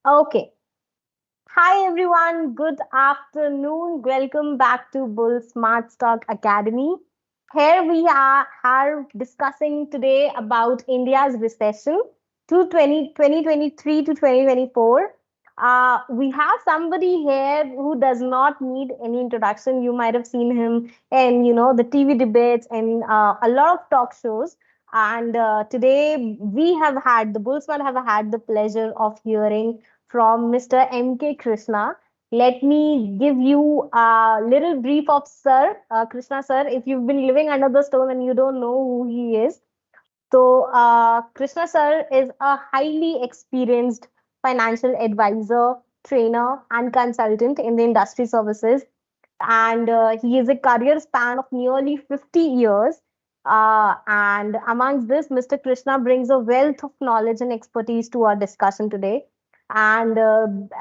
Okay. Hi everyone. Good afternoon. Welcome back to Bullsmart Stock Academy. Here we are discussing today about India's recession to 2023 to 2024. We have somebody here who does not need any introduction. You might have seen him in the TV debates and a lot of talk shows. And today we have had the Bullsmart have had the pleasure of hearing from Mr. K Krishna. Let me give you a little brief of Sir Krishna Sir. If you've been living under the stone and you don't know who he is, so Krishna Sir is a highly experienced financial advisor, trainer, and consultant in the industry services, and he is a career span of nearly 50 years. And amongst this, Mr. Krishna brings a wealth of knowledge and expertise to our discussion today. And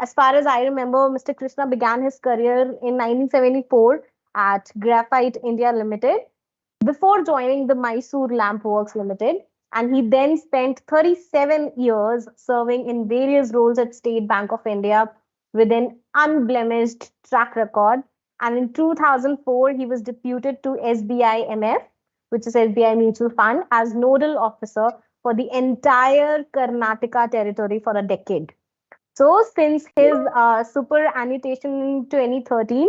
as far as I remember, Mr. Krishna began his career in 1974 at Graphite India Limited before joining the Mysore Lamp Works Limited. And he then spent 37 years serving in various roles at State Bank of India with an unblemished track record. And in 2004, he was deputed to SBI MF, which is SBI Mutual Fund, as nodal officer for the entire Karnataka territory for a decade. So, since his superannuation in 2013,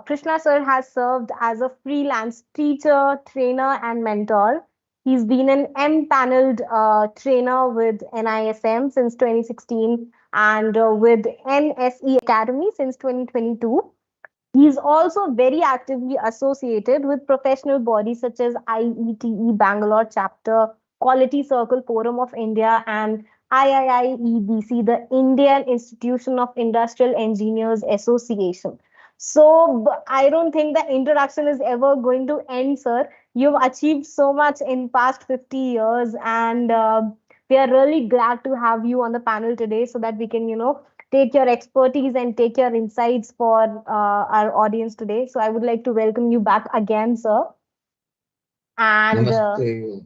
Krishna sir has served as a freelance teacher, trainer, and mentor. He's been an M-paneled trainer with NISM since 2016 and with NSE Academy since 2022. He's also very actively associated with professional bodies such as IETE Bangalore Chapter, Quality Circle Forum of India, and IIIEDC, the Indian Institution of Industrial Engineers Association. So I don't think the introduction is ever going to end, sir. You've achieved so much in past 50 years, and we are really glad to have you on the panel today so that we can, take your expertise and take your insights for our audience today. So I would like to welcome you back again, sir. And Namaste.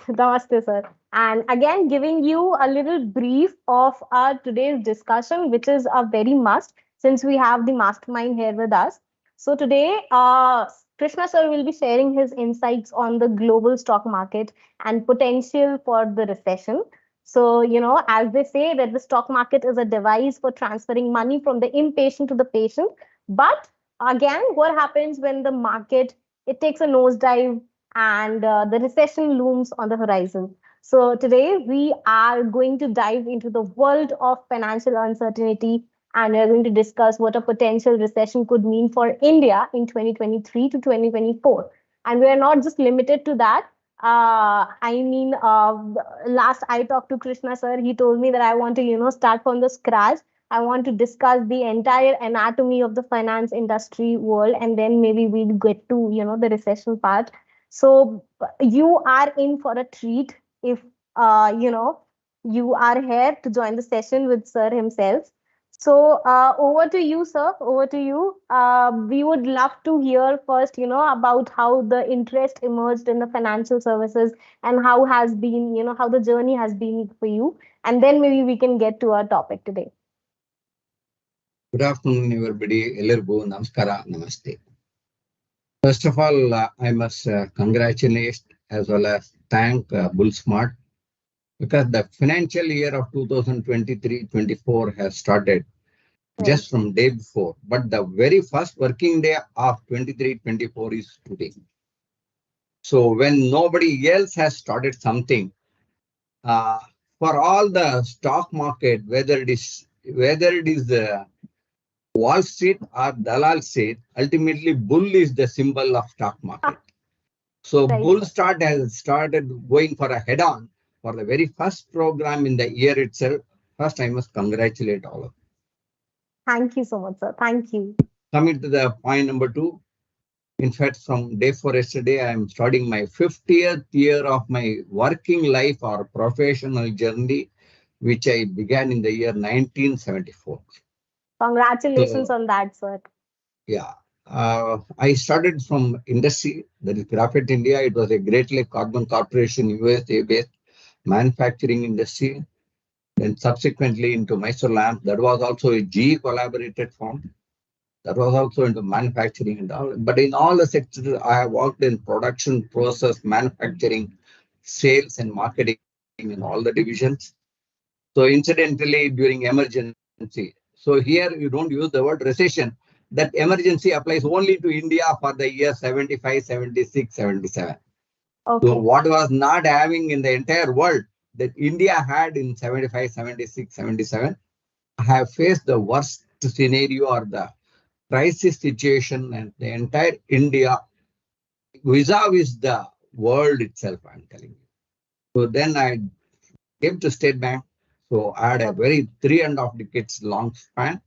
Namaste, sir. And again, giving you a little brief of our today's discussion, which is a very must since we have the mastermind here with us. So today, Krishna sir will be sharing his insights on the global stock market and potential for the recession. So, as they say that the stock market is a device for transferring money from the impatient to the patient. But again, what happens when the market it takes a nosedive and the recession looms on the horizon. So, today we are going to dive into the world of financial uncertainty and we're going to discuss what a potential recession could mean for India in 2023 to 2024. And we are not just limited to that. Last I talked to Krishna sir, he told me that I want to, start from the scratch. I want to discuss the entire anatomy of the finance industry world, and then maybe we'll get to, the recession part. So you are in for a treat if you are here to join the session with Sir himself. So over to you, sir. Over to you. We would love to hear first, about how the interest emerged in the financial services and how has been, how the journey has been for you, and then maybe we can get to our topic today. Good afternoon, everybody. Ellergu namaskara, namaste. First of all, I must congratulate as well as thank Bullsmart because the financial year of 2023-24 has started Right. just from day before. But the very first working day of 23-24 is today. So when nobody else has started something, uh, for all the stock market, whether it is Wall Street or Dalal Street, ultimately bull is the symbol of stock market. So Right, bull sir. start has started going for a head-on for the very first program in the year itself. First, I must congratulate all of you. Thank you so much, sir. Thank you. Coming to the point number two, in fact, from day four yesterday, I am starting my 50th year of my working life or professional journey, which I began in the year 1974. Congratulations So, on that, sir. yeah, I started from industry, that is Graphite India. It was a Great Lake Carbon Corporation, USA based manufacturing industry. then subsequently into Mysore Lamp. That was also a GE collaborated firm. That was also into manufacturing and all. But in all the sectors, I have worked in production, process, manufacturing, sales, and marketing in all the divisions. So incidentally, during emergency, so here you don't use the word recession. That emergency applies only to India for the year 75, 76, 77. So Okay. what was not having in the entire world that India had in 75, 76, 77, I have faced the worst scenario or the crisis situation and the entire India vis-a-vis the world itself, I'm telling you. So then I came to State Bank. So I had a Okay. very 3.5 decades long span,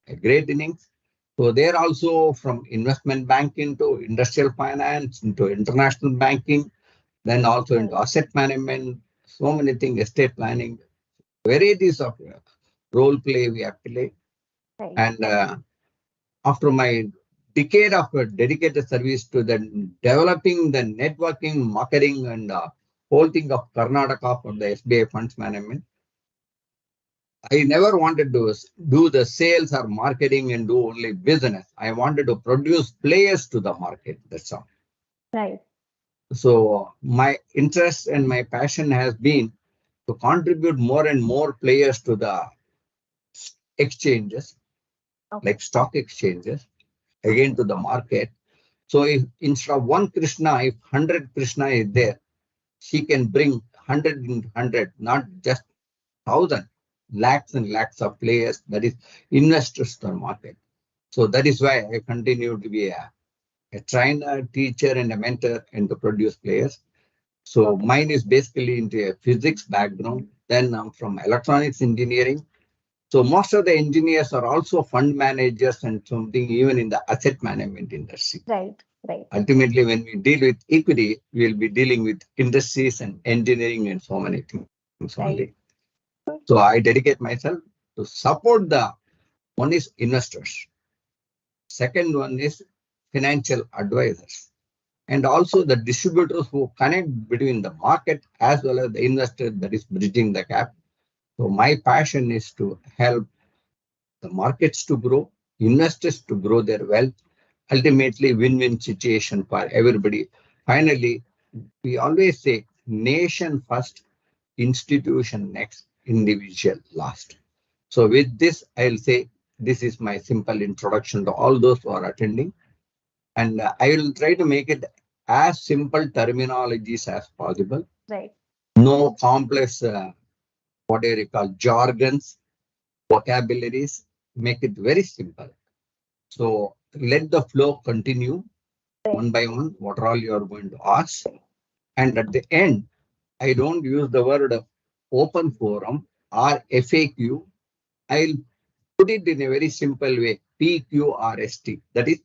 a great innings. So there also from investment banking to industrial finance, into international banking, then also Right. into asset management, so many things, estate planning, varieties of role play we have played. Right. And after my decade of dedicated service to the developing the networking, marketing, and whole thing of Karnataka for the SBI funds management, I never wanted to do the sales or marketing and do only business. I wanted to produce players to the market. That's all. Right. So my interest and my passion has been to contribute more and more players to the exchanges, Okay. like stock exchanges, again to the market. So if instead of one Krishna, if 100 Krishna is there, she can bring 100 into 100, not just 1,000, lakhs and lakhs of players, that is investors to the market. So that is why I continue to be a trainer, teacher, and a mentor and to produce players. So Okay. mine is basically into a physics background. Then I'm from electronics engineering. So most of the engineers are also fund managers and something even in the asset management industry. Right. Right. Ultimately, when we deal with equity, we'll be dealing with industries and engineering and so many things only. Right. So I dedicate myself to support the one is investors, second one is financial advisors, and also the distributors who connect between the market as well as the investor that is bridging the gap. So my passion is to help the markets to grow, investors to grow their wealth, ultimately win-win situation for everybody. Finally, we always say nation first, institution next, individual last. So with this, I'll say this is my simple introduction to all those who are attending. And I will try to make it as simple terminologies as possible. Right. No complex, what do you call, jargons, vocabularies. Make it very simple. So let the flow continue Right. one by one, what all you are going to ask. And at the end, I don't use the word open forum or FAQ. I'll put it in a very simple way, PQRST. That is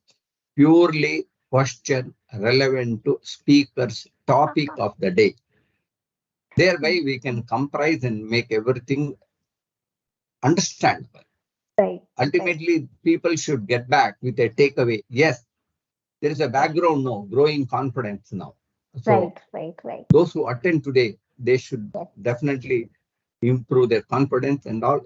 purely question relevant to speaker's topic of the day. Thereby, we can comprise and make everything understandable. Right. Right. Ultimately, people should get back with a takeaway. Yes, there is a background now, growing confidence now. So Right. Right. Right. those who attend today, they should Yes. definitely improve their confidence and all.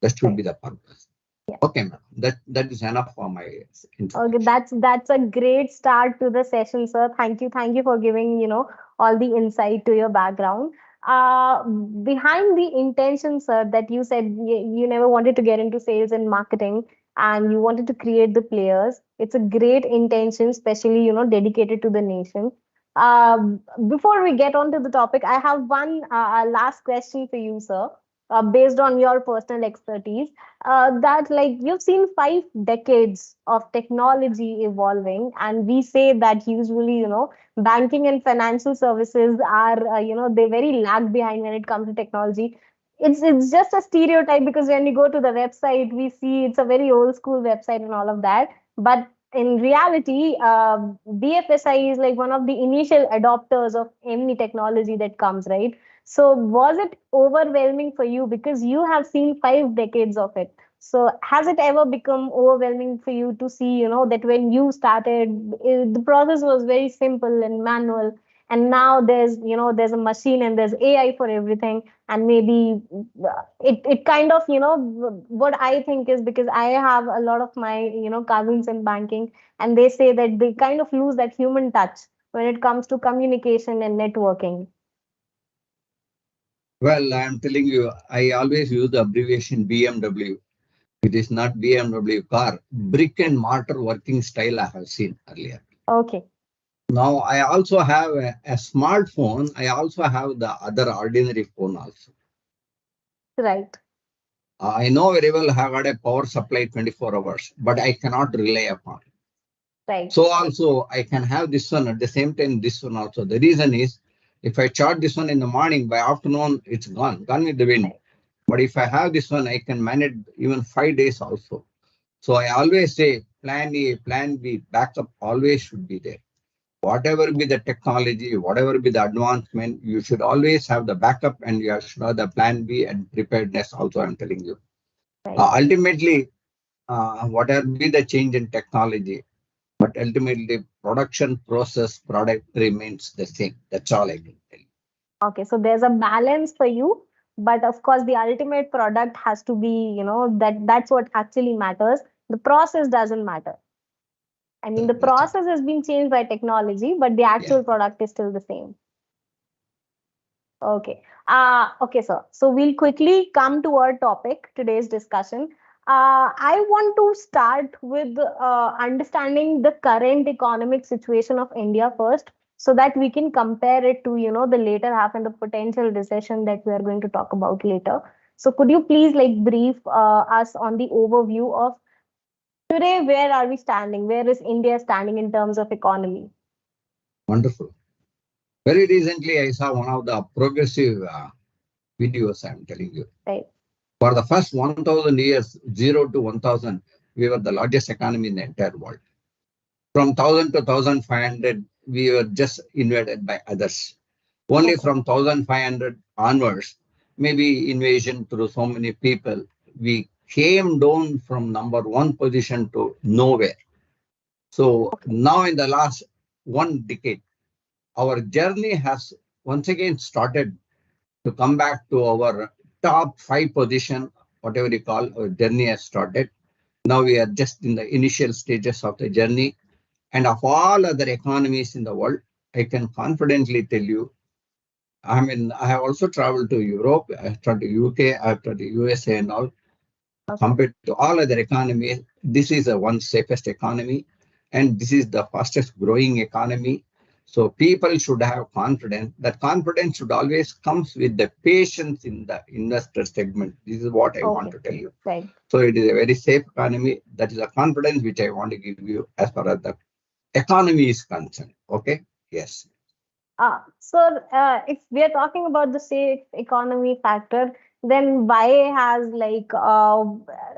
That should Right. be the purpose. Yes. Okay, ma'am. That is enough for my Okay, introduction. that's a great start to the session, sir. Thank you for giving, all the insight to your background. Uh, Behind the intention, sir, that you said you never wanted to get into sales and marketing and you wanted to create the players. It's a great intention, especially, dedicated to the nation. Before we get on to the topic, I have one last question for you, sir, based on your personal expertise that like you've seen 5 decades of technology evolving, and we say that usually banking and financial services are they very lag behind when it comes to technology. It's just a stereotype because when we go to the website we see it's a very old school website and all of that, but in reality BFSI is like one of the initial adopters of any technology that comes, right? So was it overwhelming for you because you have seen 5 decades of it? So has it ever become overwhelming for you to see, that when you started, the process was very simple and manual, and now there's a machine and there's AI for everything. And maybe it kind of, what I think is, because I have a lot of my cousins in banking, and they say that they kind of lose that human touch when it comes to communication and networking. Well, I'm telling you, I always use the abbreviation BMW. It is not BMW car. Brick and mortar working style I have seen earlier. Okay. Now I also have a smartphone. I also have the other ordinary phone also. Right. I know very well I have got a power supply 24 hours, but I cannot rely upon. Right. So also I can have this one at the same time, this one also. The reason is if I charge this one in the morning, by afternoon, it's gone with the wind. Right. But if I have this one, I can manage even 5 days also. So I always say plan A, plan B, backup always should be there. Whatever be the technology, whatever be the advancement, you should always have the backup and you should have the plan B and preparedness also, I'm telling you. Right. Ultimately, whatever be the change in technology, but ultimately production process product remains the same. That's all I can tell you. Okay, so there's a balance for you, but of course the ultimate product has to be, that's what actually matters. The process doesn't matter. I mean, the That's all. process has been changed by technology, but the Yeah, actual product is still the same. Okay. Okay, sir. So we'll quickly come to our topic, today's discussion. I want to start with understanding the current economic situation of India first, so that we can compare it to, the later half and the potential recession that we are going to talk about later. So could you please like brief us on the overview of today, where are we standing? Where is India standing in terms of economy? wonderful. Very recently, I saw one of the progressive videos, I'm telling you. Right. For the first 1,000 years, 0 to 1,000, we were the largest economy in the entire world. From 1,000 to 1,500, we were just invaded by others. Only Okay. from 1,500 onwards, maybe invasion through so many people, we came down from number one position to nowhere. So Okay. now in the last 1 decade, our journey has once again started to come back to our top five position, whatever you call, our journey has started. Now we are just in the initial stages of the journey. And of all other economies in the world, I can confidently tell you, I mean, I have also traveled to Europe, I have traveled to UK, I have traveled to USA and all. Okay. Compared to all other economies, this is the one safest economy, and this is the fastest growing economy. So people should have confidence. That confidence should always comes with the patience in the investor segment. This is what I want Okay. to tell you. Right. So it is a very safe economy. That is a confidence which I want to give you as far as the economy is concerned. Okay. Yes. So, if we are talking about the safe economy factor, then why has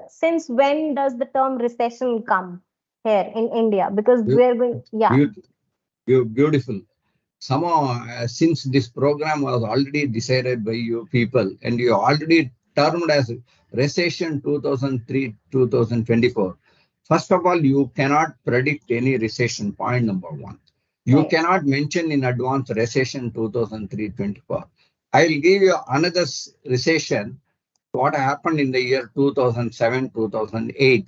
since when does the term recession come here in India? Because Beau- we're going, yeah, Beautiful. Somehow, since this program was already decided by you people and you already termed as recession 2003 2024, first of all, you cannot predict any recession. Point number one. You right, cannot mention in advance recession 2003-24. I'll give you another recession, what happened in the year 2007 2008.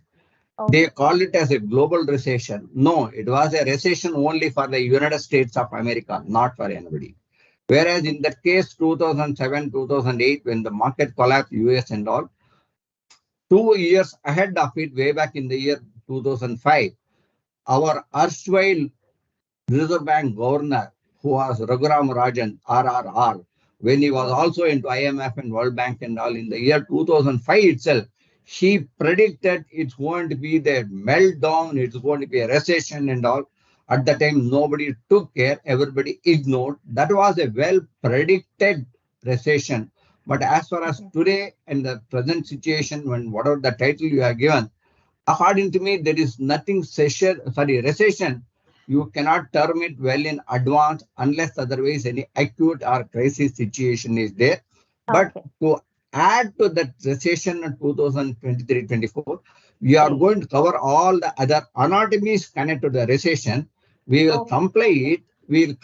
They okay, called it as a global recession. No, it was a recession only for the United States of America, not for anybody. Whereas in that case, 2007, 2008, when the market collapsed, US and all, 2 years ahead of it, way back in the year 2005, our erstwhile Reserve Bank governor, who was Raghuram Rajan, RRR, when he was okay, also into IMF and World Bank and all in the year 2005 itself, he predicted it's going to be the meltdown, it's going to be a recession and all. At the time, nobody took care, everybody ignored. That was a well predicted recession. But as far as okay, today and the present situation, when whatever the title you have given, according to me, there is nothing recession. You cannot term it well in advance unless otherwise any acute or crisis situation is there. But okay, to add to that recession in 2023-24, we are right, going to cover all the other anatomies connected to the recession. We will okay, comply it we'll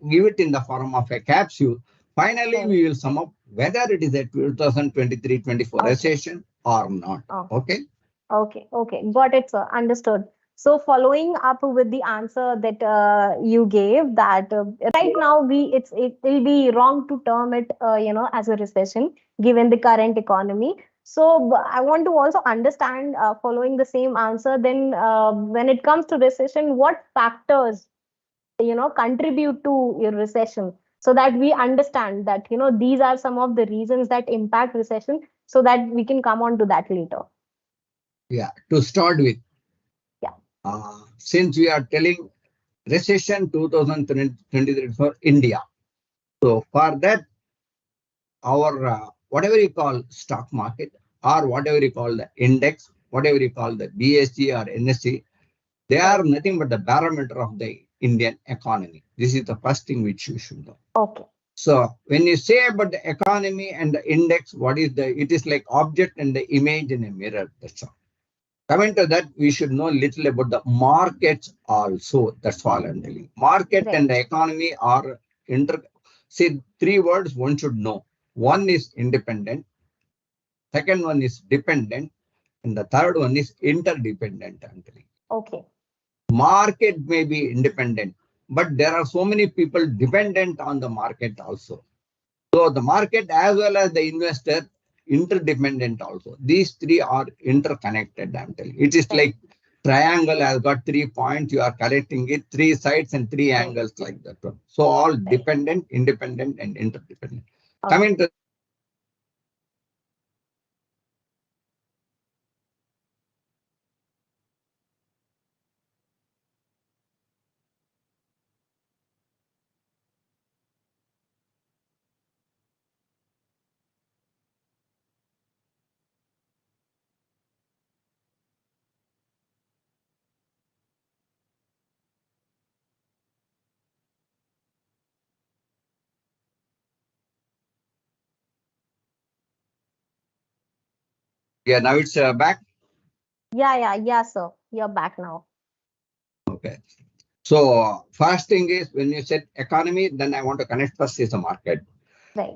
give it in the form of a capsule. Finally, we will sum up whether it is a 2023-24 recession or not. Okay. Okay. Got it, sir. Understood. So following up with the answer that you gave, that right now it will be wrong to term it as a recession given the current economy. So I want to also understand, following the same answer, then when it comes to recession, what factors contribute to a recession, so that we understand that these are some of the reasons that impact recession, so that we can come on to that later. Yeah, to start with, since we are telling recession 2023 for India, so for that, our whatever you call stock market or whatever you call the index, whatever you call the BSE or NSE, they are nothing but the barometer of the Indian economy. This is the first thing which you should know. Okay. So when you say about the economy and the index, what is it is like object and the image in a mirror. That's all. Coming to that, we should know little about the markets also. That's all I'm telling. Market and the economy are See, three words one should know. One is independent, second one is dependent, and the third one is interdependent. I'm telling. Okay. Market may be independent, but there are so many people dependent on the market also. So the market as well as the investor interdependent also. These three are interconnected. I'm telling. It is like triangle has got 3 points. You are connecting it 3 sides and 3 angles like that one. So all dependent, independent, and interdependent. Coming to now it's back. Yeah, sir. You're back now. Okay. So first thing is when you said economy, then I want to connect first is the market. Right.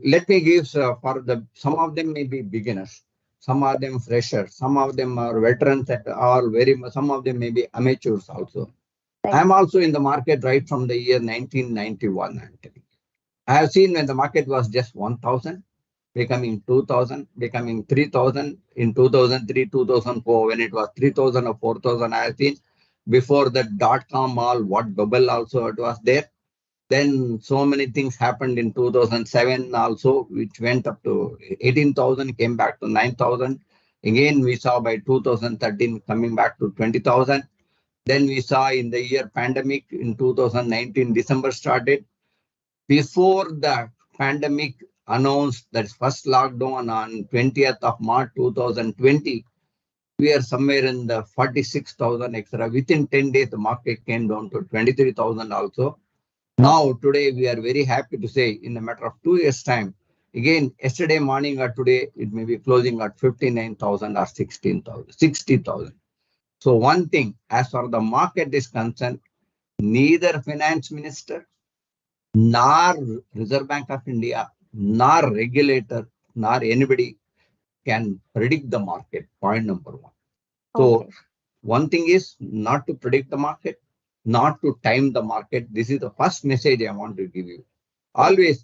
Let me give for some of them may be beginners, some of them freshers, some of them are veterans that are some of them may be amateurs also. Right. I'm also in the market right from the year 1991. Actually. I have seen when the market was just 1,000, becoming 2,000, becoming 3,000 in 2003, 2004, when it was 3,000 or 4,000. I have seen before the dot-com all, what bubble also it was there. Then so many things happened in 2007 also, which went up to 18,000, came back to 9,000. Again, we saw by 2013 coming back to 20,000. Then we saw in the year pandemic in 2019, December started. Before the pandemic announced that first lockdown on 20th of March 2020, we are somewhere in the 46,000 extra. Within 10 days, the market came down to 23,000 also. Now, today, we are very happy to say in a matter of 2 years' time, again, yesterday morning or today, it may be closing at 59,000 or 16,000, 60,000. So one thing, as far as the market is concerned, neither finance minister, nor Reserve Bank of India, nor regulator, nor anybody can predict the market. Point number one. So one thing is not to predict the market, not to time the market. This is the first message I want to give you. Always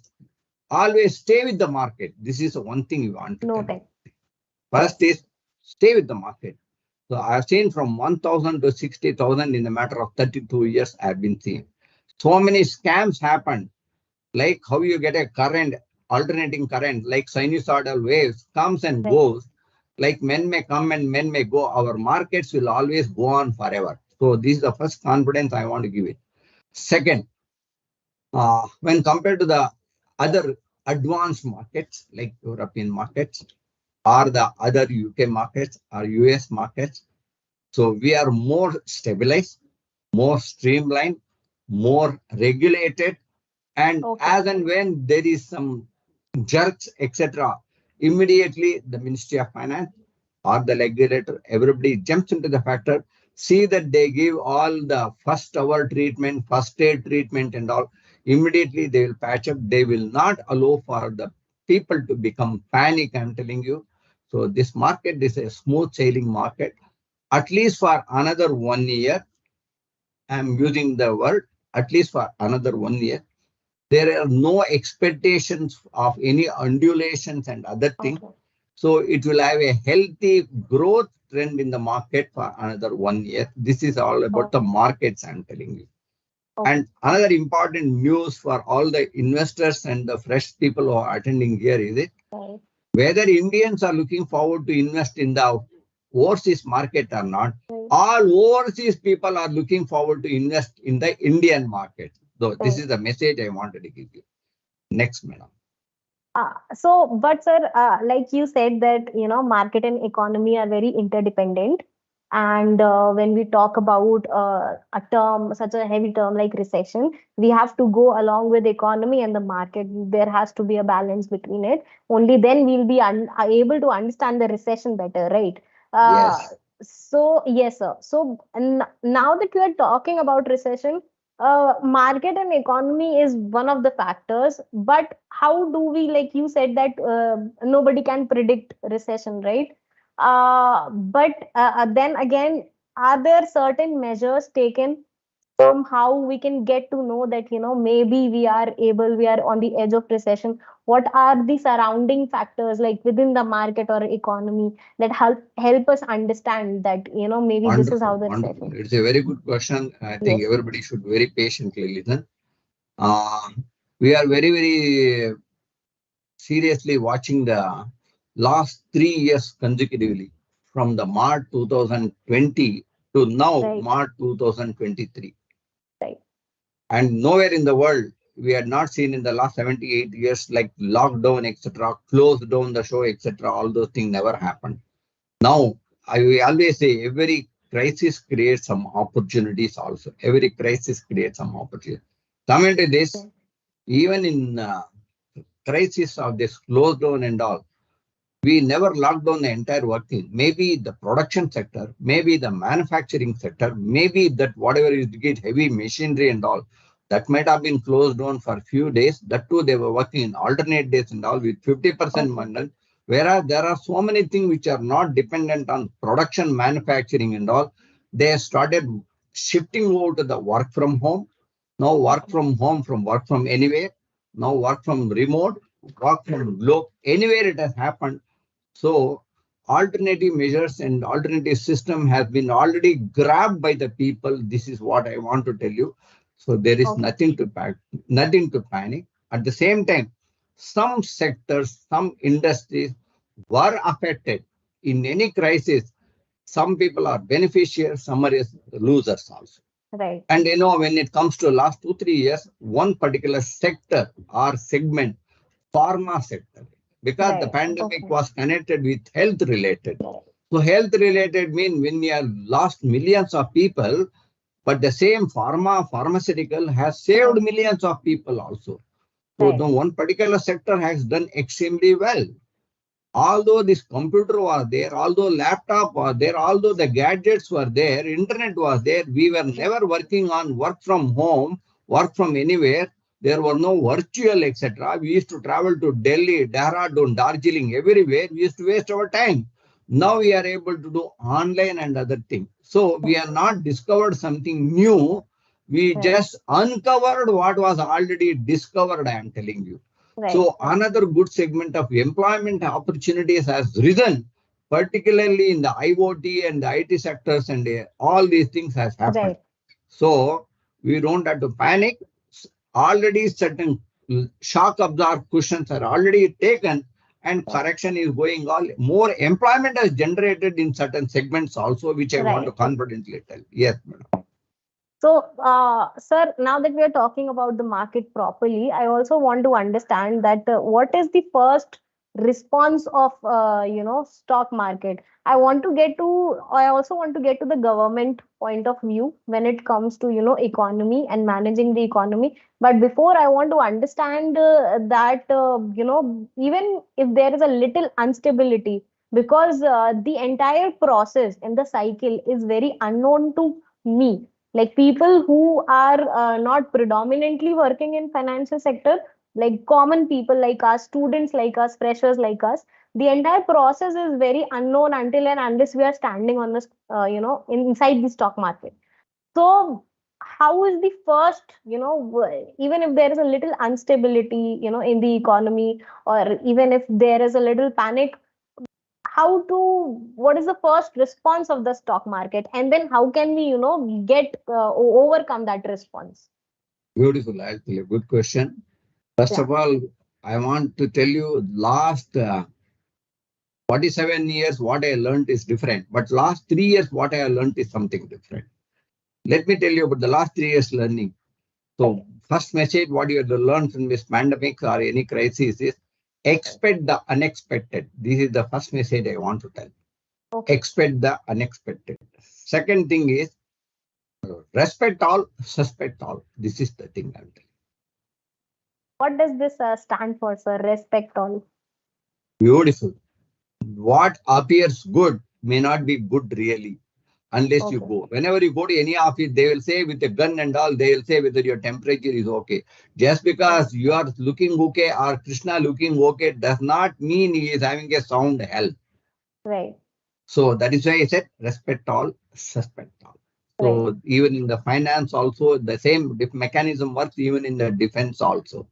stay with the market. This is the one thing you want to tell. First is stay with the market. So I've seen from 1,000 to 60,000 in a matter of 32 years. I've been seeing so many scams happen. Like how you get a current, alternating current, like sinusoidal waves comes and goes. Like men may come and men may go. Our markets will always go on forever. So this is the first confidence I want to give it. Second, when compared to the other advanced markets like European markets or the other UK markets or US markets, so we are more stabilized, more streamlined, more regulated, and as and when there is some jerks, etc., immediately the Ministry of Finance or the regulator, everybody jumps into the factor. see that they give all the first hour treatment, first aid treatment, and all. Immediately they will patch up. They will not allow for the people to become panic. I'm telling you. So this market is a smooth sailing market. At least for another 1 year, I'm using the word at least for another 1 year. There are no expectations of any undulations and other things. Okay. So it will have a healthy growth trend in the market for another 1 year. This is all about the Okay. markets, I'm telling you. Okay. And another important news for all the investors and the fresh people who are attending here is it Right. whether Indians are looking forward to invest in the overseas market or not, Right. all overseas people are looking forward to invest in the Indian market. So this Right. is the message I wanted to give you. Next, madam. But sir, like you said that, market and economy are very interdependent. And when we talk about a term, such a heavy term like recession, we have to go along with the economy and the market. There has to be a balance between it. Only then we'll be able to understand the recession better, right? Uh, Yes, so yes, sir. So now that we are talking about recession, market and economy is one of the factors, but how do we, like you said that nobody can predict recession, right? But then again, are there certain measures taken from how we can get to know that, maybe we are on the edge of recession? What are the surrounding factors like within the market or economy that help us understand that, maybe this is wonderful, how the wonderful. recession? It's a very good question. I think Yes. everybody should very patiently listen. Uh, we are very, very seriously watching the last 3 years consecutively from the March 2020 to now Right. March 2023. Right. And nowhere in the world we had not seen in the last 78 years like lockdown, etc., closed down the show, etc. All those things never happened. Now, I will always say every crisis creates some opportunities also. Every crisis creates some opportunity. Coming to this, Okay. even in crisis of this closed down and all, we never locked down the entire working. Maybe the production sector, maybe the manufacturing sector, maybe that whatever is get heavy machinery and all, that might have been closed down for a few days. That too, they were working in alternate days and all with 50% Okay. mandate. Whereas there are so many things which are not dependent on production, manufacturing and all. They started shifting over to the work from home. Now work Okay. from home, from work from anywhere. Now work from remote, work from globe. Anywhere it has happened, so alternative measures and alternative system has been already grabbed by the people. This is what I want to tell you. So there is Okay. nothing to panic. At the same time, some sectors, some industries were affected in any crisis. Some people are beneficiaries, some are losers also. Right. And when it comes to last 2 3 years, one particular sector or segment, pharma sector, because the Right. pandemic Okay. was connected with health related. Right. So health related mean when we have lost millions of people, but the same pharmaceutical has saved Right. millions of people also. So Right. the one particular sector has done extremely well. Although this computer was there, although laptop was there, although the gadgets were there, internet was there, we were Right. never working on work from home, work from anywhere. There were no virtual, etc. We used to travel to Delhi, Dehradun, Darjeeling, everywhere. We used to waste our time. Now we are able to do online and other things. So we are not discovered something new. We Right. just uncovered what was already discovered, I am telling you. Right. So another good segment of employment opportunities has risen, particularly in the IoT and the IT sectors, and all these things has happened. Right. So we don't have to panic. Already certain shock absorb cushions are already taken, and Right. correction is going on. More employment is generated in certain segments also, which I want to Right. confidently tell. Yes, madam. So, sir, now that we are talking about the market properly, I also want to understand that what is the first response of stock market. I also want to get to the government point of view when it comes to economy and managing the economy. But before, I want to understand that even if there is a little instability, because the entire process in the cycle is very unknown to me. Like people who are not predominantly working in financial sector, like common people like us, students like us, freshers like us, the entire process is very unknown until and unless we are standing on this, inside the stock market. So how is the first, even if there is a little instability, in the economy, or even if there is a little panic, how to what is the first response of the stock market, and then how can we, get overcome that response? Beautiful, actually. Good question. First Yeah. of all, I want to tell you last 47 years, what I learned is different. But last 3 years, what I learned is something different. Let me tell you about the last 3 years learning. So, Okay. first message, what you have to learn from this pandemic or any crisis is expect the unexpected. This is the first message I want to tell. Okay. Expect the unexpected. Second thing is respect all, suspect all. This is the thing I'm telling. What does this stand for, sir? Respect all. Beautiful. What appears good may not be good really unless you Okay. go. Whenever you go to any office, they will say with a gun and all, they will say whether your temperature is okay. Just Right. because you are looking okay or Krishna looking okay does not mean he is having a sound health. Right. So that is why I said respect all, suspect all. Right. So even in the finance also, the same mechanism works even in the defense also.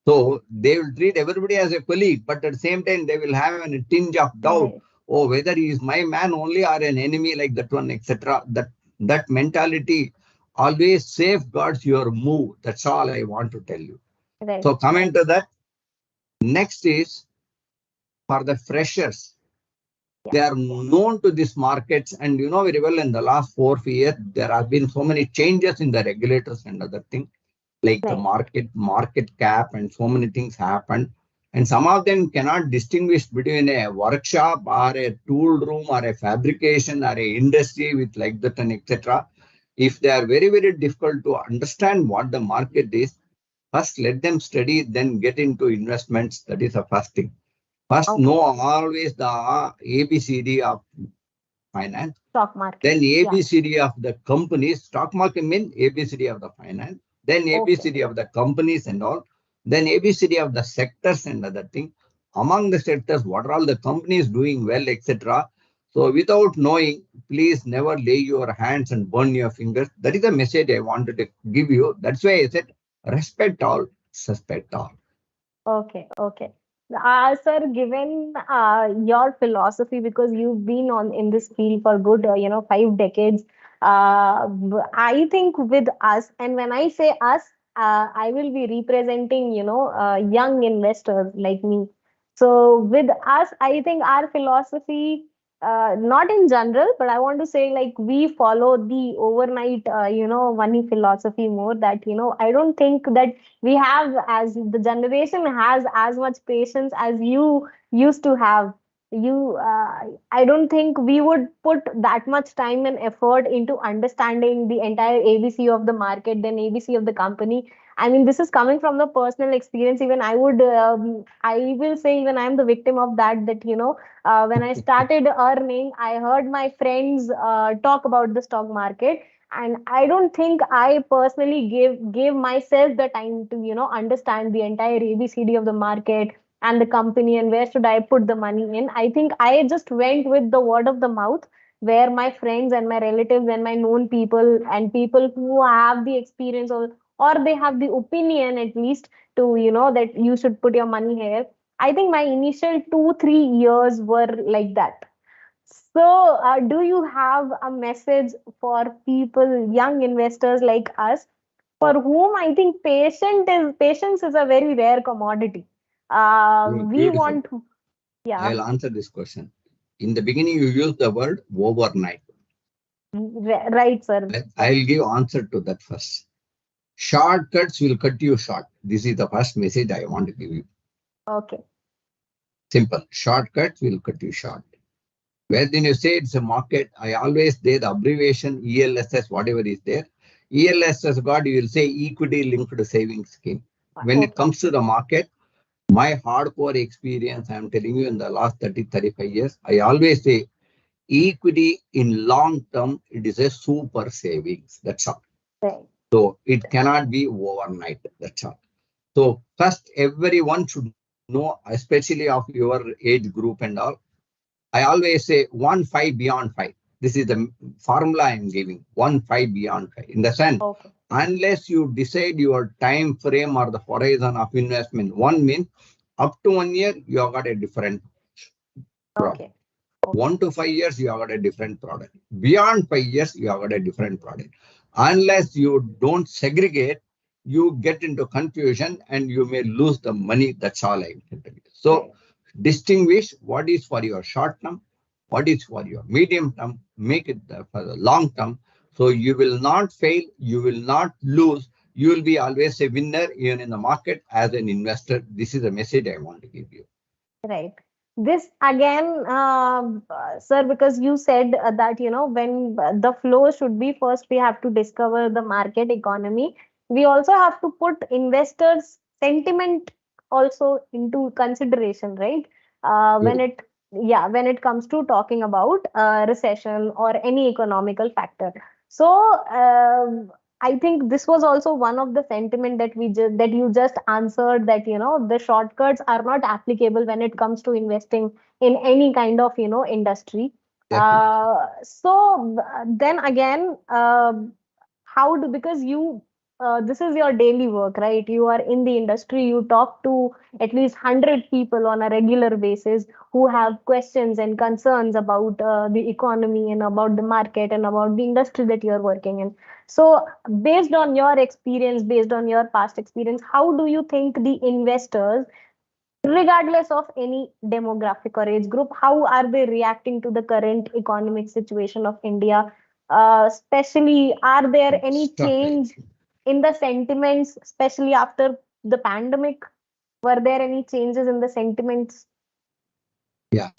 So they will treat everybody as a colleague, but at the same time, they will have a tinge of doubt. Right. Oh, whether he is my man only or an enemy like that one, etc. That mentality always safeguards your move. That's all I want to tell you. Right. So coming to that, next is for the freshers. Yeah. They are known to these markets, and you know very well in the last 4 years there have been so many changes in the regulators and other things like the Right. market cap, and so many things happen. And some of them cannot distinguish between a workshop or a tool room or a fabrication or a industry with like that and etc. If they are very, very difficult to understand what the market is, first let them study, then get into investments. That is the first thing. First, Okay. know always the ABCD of finance, Stock then market. Yeah. ABCD of the companies. Stock market means ABCD of the finance, then Okay. ABCD of the companies and all, then ABCD of the sectors and other thing. Among the sectors, what are all the companies doing well, etc. So without knowing, please never lay your hands and burn your fingers. That is the message I wanted to give you. That's why I said respect all, suspect all. Okay, okay. Sir, given your philosophy, because you've been on in this field for good, 5 decades, I think with us, and when I say us, I will be representing, young investors like me. So with us, I think our philosophy, not in general, but I want to say like we follow the overnight, money philosophy more. That, I don't think that we have, as the generation has as much patience as you used to have. I don't think we would put that much time and effort into understanding the entire ABC of the market, then ABC of the company. I mean, this is coming from the personal experience. Even I will say, even I'm the victim of that. That, when I started earning, I heard my friends talk about the stock market, and I don't think I personally gave myself the time to, understand the entire ABCD of the market and the company, and where should I put the money in. I think I just went with the word of the mouth, where my friends and my relatives and my known people and people who have the experience, or they have the opinion at least, to, that you should put your money here. I think my initial 2 3 years were like that. So, do you have a message for people, young investors like us, for whom I think patience is a very rare commodity? We Beautiful. want to, yeah, I'll answer this question. In the beginning, you used the word overnight. right, sir. I'll give answer to that first. Shortcuts will cut you short. This is the first message I want to give you. Okay, Simple. Shortcuts will cut you short. When you say it's a market, I always say the abbreviation ELSS, whatever is there. ELSS, God, you will say equity linked savings scheme. When it okay, comes to the market, My hardcore experience, I'm telling you, in the last 30, 35 years, I always say equity in long term, it is a super savings. That's all. Right. So it cannot be overnight. That's all. So first, everyone should know, especially of your age group and all. I always say 1 5 beyond 5. This is the formula I'm giving. 1 5 beyond 5. In the sense, Okay. unless you decide your time frame or the horizon of investment, one means up to 1 year, you have got a different product. Okay. Okay. 1 to 5 years, you have got a different product. Beyond 5 years, you have got a different product. Unless you don't segregate, you get into confusion and you may lose the money. That's all I can tell you. So Right. distinguish what is for your short term, what is for your medium term, make it for the long term. So you will not fail, you will not lose, you will be always a winner even in the market as an investor. This is the message I want to give you. Right. This again, sir, because you said that, when the flow should be first, we have to discover the market economy. We also have to put investors' sentiment also into consideration, right? When Yes. it, yeah, when it comes to talking about recession or any economical factor. So, I think this was also one of the sentiment that that you just answered, that the shortcuts are not applicable when it comes to investing in any kind of industry. Definitely. Then again, how do, because you this is your daily work, right? You are in the industry, you talk to at least 100 people on a regular basis who have questions and concerns about the economy and about the market and about the industry that you're working in. So based on your experience, based on your past experience, how do you think the investors, regardless of any demographic or age group, how are they reacting to the current economic situation of India? Especially, are there any Stop it. change in the sentiments, especially after the pandemic? Were there any changes in the sentiments? Yeah,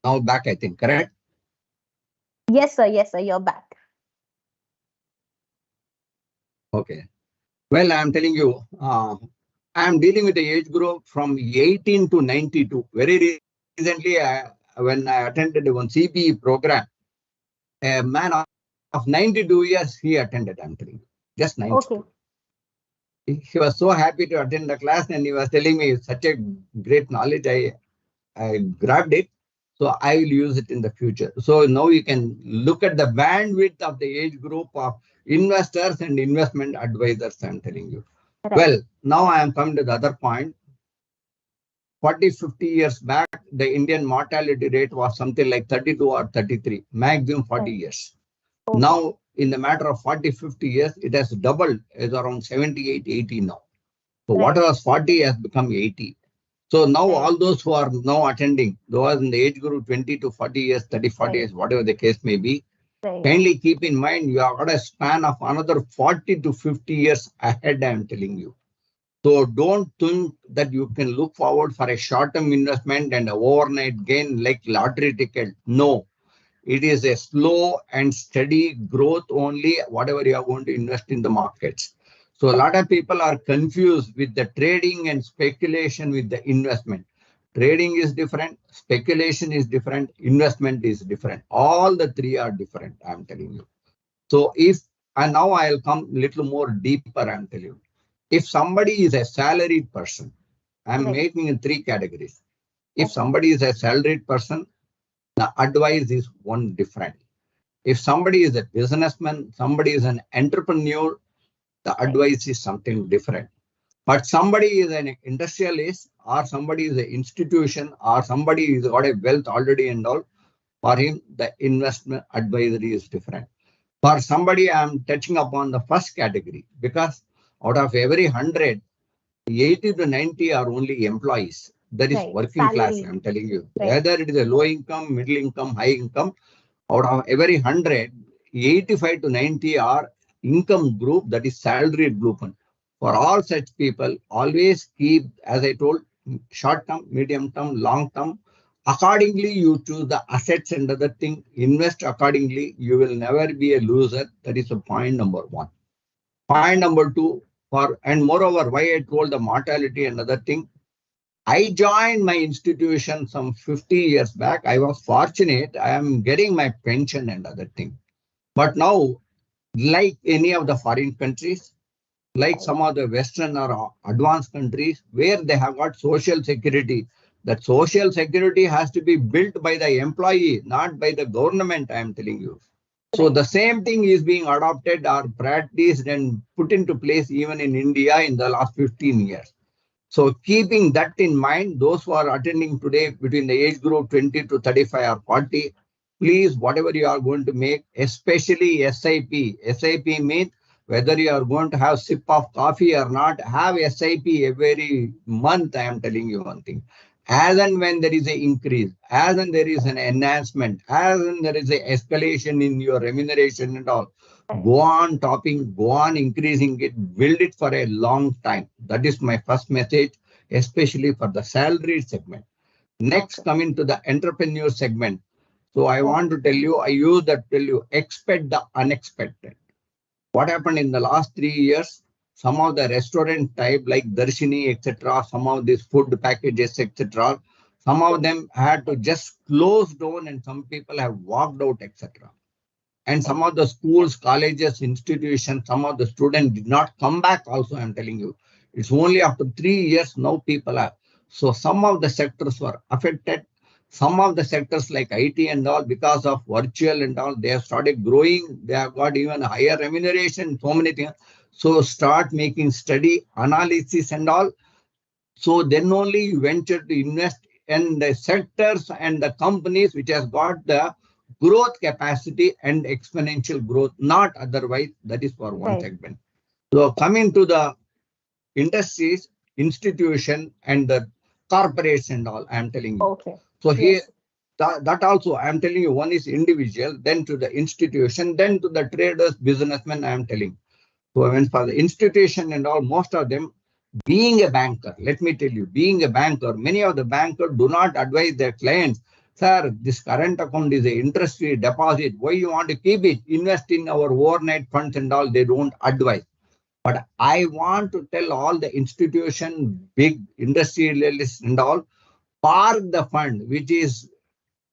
now back, I think, correct? Yes, sir. Yes, sir. You're back. Okay. Well, I'm telling you, I'm dealing with the age group from 18 to 92. Very recently, when I attended one CBE program, a man of 92 years, he attended, I'm telling you, just 92. Okay. He was so happy to attend the class and he was telling me such a great knowledge. I grabbed it. So I will use it in the future. So now you can look at the bandwidth of the age group of investors and investment advisors, I'm telling you. Right. Well, now I am coming to the other point. 40, 50 years back, the Indian mortality rate was something like 32 or 33, maximum 40 Right. years. Okay. Now, in the matter of 40, 50 years, it has doubled, is around 78, 80 now. So what Right. was 40 has become 80. So now Right. all those who are now attending, those in the age group 20 to 40 years, 30, 40 Right. years, whatever the case may be, Right. kindly keep in mind you have got a span of another 40 to 50 years ahead, I am telling you. So don't think that you can look forward for a short-term investment and an overnight gain like lottery ticket. No, it is a slow and steady growth only, whatever you are going to invest in the markets. So a lot of people are confused with the trading and speculation with the investment. Trading is different, speculation is different, investment is different. All the three are different, I'm telling you. So if, and now I'll come little more deeper, I'm telling you. If somebody is a salaried person, I'm Right. making in three categories. If Okay. somebody is a salaried person, the advice is one different. If somebody is a businessman, somebody is an entrepreneur, the Right. advice is something different. But somebody is an industrialist, or somebody is an institution, or somebody is got a wealth already and all, for him, the investment advisory is different. For somebody, I'm touching upon the first category because out of every 100, 80 to 90 are only employees. That is Right. working class, Salary. I'm telling you. Right. Whether it is a low income, middle income, high income, out of every 100, 85 to 90 are income group, that is salaried group. For all such people, always keep, as I told, short term, medium term, long term. Accordingly, you choose the assets and other thing, invest accordingly. You will never be a loser. That is a point number one. Point number two, and moreover, why I told the mortality and other thing, I joined my institution some 50 years back. I was fortunate. I am getting my pension and other things. But now, like any of the foreign countries, like Right. some of the Western or advanced countries where they have got social security, that social security has to be built by the employee, not by the government, I am telling you. So Right. the same thing is being adopted or practiced and put into place even in India in the last 15 years. So keeping that in mind, those who are attending today between the age group 20 to 35 or 40, please, whatever you are going to make, especially SIP. SIP means whether you are going to have sip of coffee or not, have SIP every month. I am telling you one thing. As and when there is an increase, as and there is an enhancement, as and there is an escalation in your remuneration and all, Right. go on topping, go on increasing it, build it for a long time. That is my first message, especially for the salary segment. Next, Okay. coming to the entrepreneur segment. So I want Okay. to tell you, I use that tell you, expect the unexpected. What happened in the last 3 years? Some of the restaurant type like Darshini, etc., some of these food packages, etc., some of Yes. them had to just close down and some people have walked out, etc. And some Right. of the schools, colleges, institutions, some of the students did not come back also, I'm telling you. It's only after 3 years now people are. So some of the sectors were affected. Some of the sectors like IT and all, because of virtual and all, they have started growing. They have got even higher remuneration, so many things. So start making study, analysis and all. So then only you venture to invest in the sectors and the companies which has got the growth capacity and exponential growth, not otherwise. That is for one Right. segment. So coming to the industries, institution, and the corporates and all, I am telling you. Okay. So here, Yes. that also I am telling you, one is individual, then to the institution, then to the traders, businessmen, I am telling. So when for the institution and all, most of them, being a banker, let me tell you, being a banker, many of the bankers do not advise their clients, sir, this current account is a interest-free deposit. Why you want to keep it? Invest in our overnight funds and all. They don't advise. But I want to tell all the institution, big industrialists and all, park the fund, which is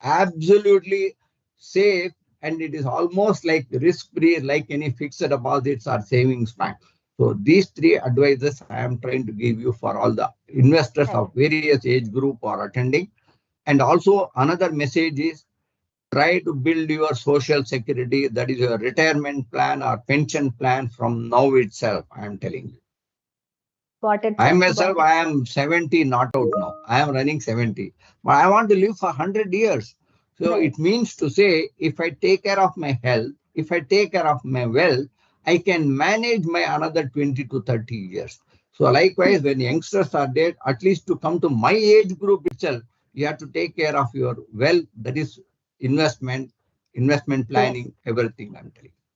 absolutely safe, and it is almost like risk-free, like any fixed deposits or savings bank. So these three advices I am trying to give you for all the investors Right. of various age group or attending. And also another message is try to build your social security, that is your retirement plan or pension plan from now itself. I am telling you. Got it, I sir. myself, Got it, I sir. am 70, not out now. I am running 70. But I want to live for 100 years. So Right. it means to say, if I take care of my health, if I take care of my wealth, I can manage my another 20 to 30 years. So likewise, when youngsters are there, at least to come to my age group itself, you have to take care of your wealth, that is investment, investment Yes. planning, everything I'm telling.